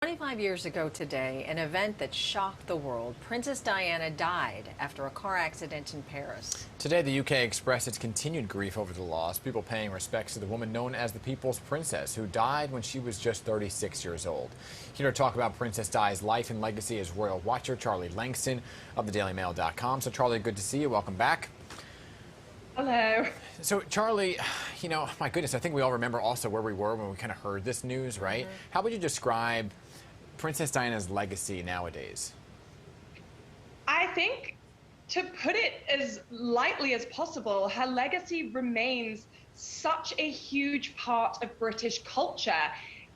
25 years ago today, an event that shocked the world. Princess Diana died after a car accident in Paris. Today, the UK expressed its continued grief over the loss, people paying respects to the woman known as the People's Princess, who died when she was just 36 years old. Here to talk about Princess Di's life and legacy is royal watcher Charlie Langston of thedailymail.com. So, Charlie, good to see you. Welcome back. Hello. So, Charlie, my goodness, I think we all remember also where we were when we kind of heard this news, right? How would you describe Princess Diana's legacy nowadays? I think, to put it as lightly as possible, her legacy remains such a huge part of British culture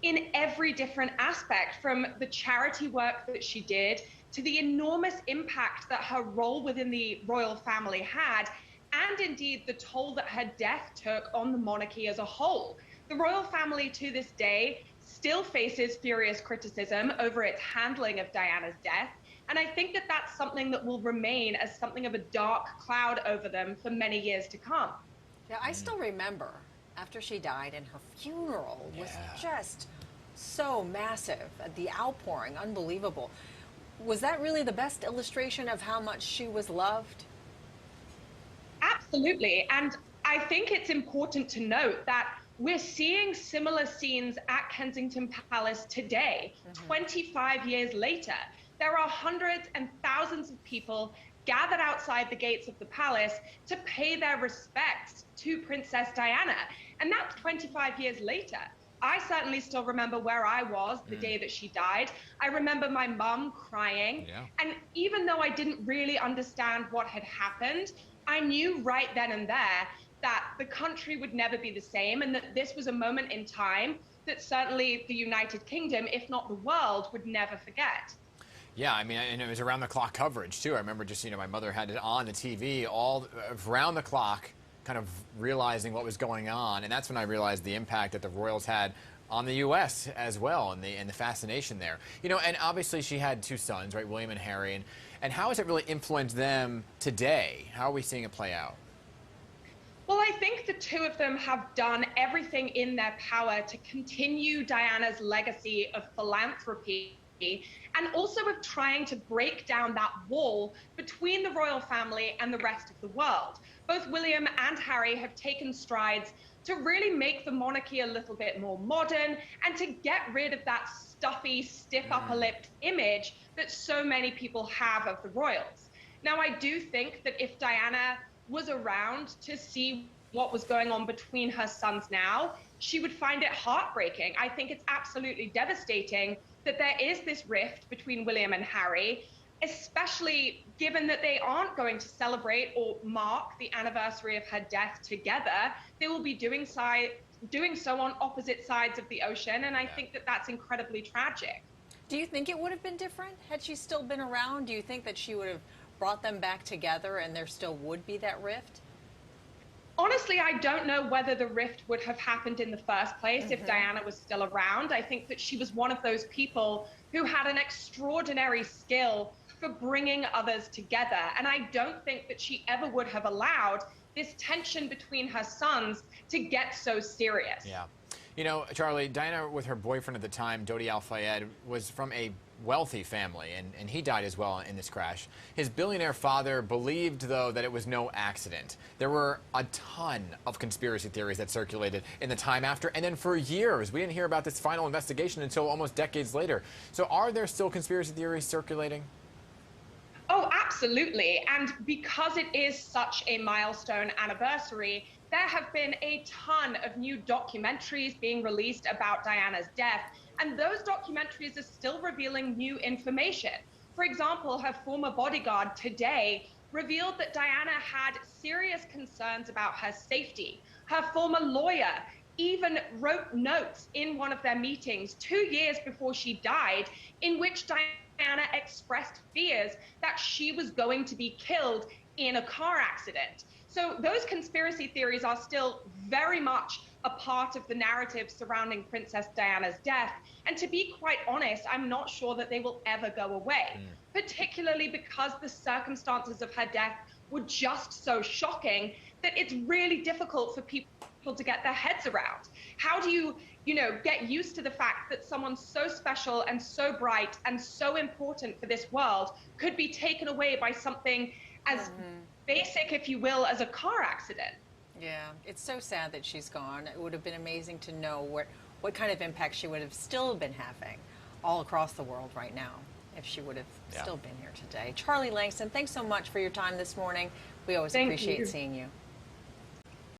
in every different aspect, from the charity work that she did to the enormous impact that her role within the royal family had, and indeed the toll that her death took on the monarchy as a whole. The royal family to this day still faces furious criticism over its handling of Diana's death. And I think that that's something that will remain as something of a dark cloud over them for many years to come. Yeah, I still remember after she died, and her funeral was just so massive. The outpouring, unbelievable. Was that really the best illustration of how much she was loved? Absolutely. And I think it's important to note that we're seeing similar scenes at Kensington Palace today, 25 years later. There are hundreds and thousands of people gathered outside the gates of the palace to pay their respects to Princess Diana. And that's 25 years later. I certainly still remember where I was the day that she died. I remember my mum crying. And even though I didn't really understand what had happened, I knew right then and there that the country would never be the same, and that this was a moment in time that certainly the United Kingdom, if not the world, would never forget. Yeah, I mean, and it was around the clock coverage too. I remember just, my mother had it on the TV all around the clock, kind of realizing what was going on. And that's when I realized the impact that the royals had on the U.S. as well, and the fascination there. And obviously she had two sons, right, William and Harry. And how has it really influenced them today? How are we seeing it play out? Well, I think the two of them have done everything in their power to continue Diana's legacy of philanthropy, and also of trying to break down that wall between the royal family and the rest of the world. Both William and Harry have taken strides to really make the monarchy a little bit more modern, and to get rid of that stuffy, stiff upper-lipped image that so many people have of the royals. Now, I do think that if Diana was around to see what was going on between her sons now, she would find it heartbreaking. I think it's absolutely devastating that there is this rift between William and Harry, especially given that they aren't going to celebrate or mark the anniversary of her death together. They will be doing so on opposite sides of the ocean, and I think that that's incredibly tragic. Do you think it would have been different had she still been around? Do you think that she would have brought them back together and there still would be that rift? Honestly, I don't know whether the rift would have happened in the first place if Diana was still around. I think that she was one of those people who had an extraordinary skill for bringing others together. And I don't think that she ever would have allowed this tension between her sons to get so serious. Yeah. Charlie, Diana, with her boyfriend at the time, Dodi Al-Fayed, was from a wealthy family, and he died as well in this crash. His billionaire father believed, though, that it was no accident. There were a ton of conspiracy theories that circulated in the time after, and then for years. We didn't hear about this final investigation until almost decades later. So are there still conspiracy theories circulating? Oh, absolutely. And because it is such a milestone anniversary, there have been a ton of new documentaries being released about Diana's death, and those documentaries are still revealing new information. For example, her former bodyguard today revealed that Diana had serious concerns about her safety. Her former lawyer even wrote notes in one of their meetings 2 years before she died, in which Diana expressed fears that she was going to be killed in a car accident. So those conspiracy theories are still very much a part of the narrative surrounding Princess Diana's death. And to be quite honest, I'm not sure that they will ever go away, particularly because the circumstances of her death were just so shocking that it's really difficult for people people to get their heads around. How do you, get used to the fact that someone so special and so bright and so important for this world could be taken away by something as basic, if you will, as a car accident? Yeah, it's so sad that she's gone. It would have been amazing to know what kind of impact she would have still been having all across the world right now if she would have still been here today. Charlie Langston, thanks so much for your time this morning. We always appreciate seeing you.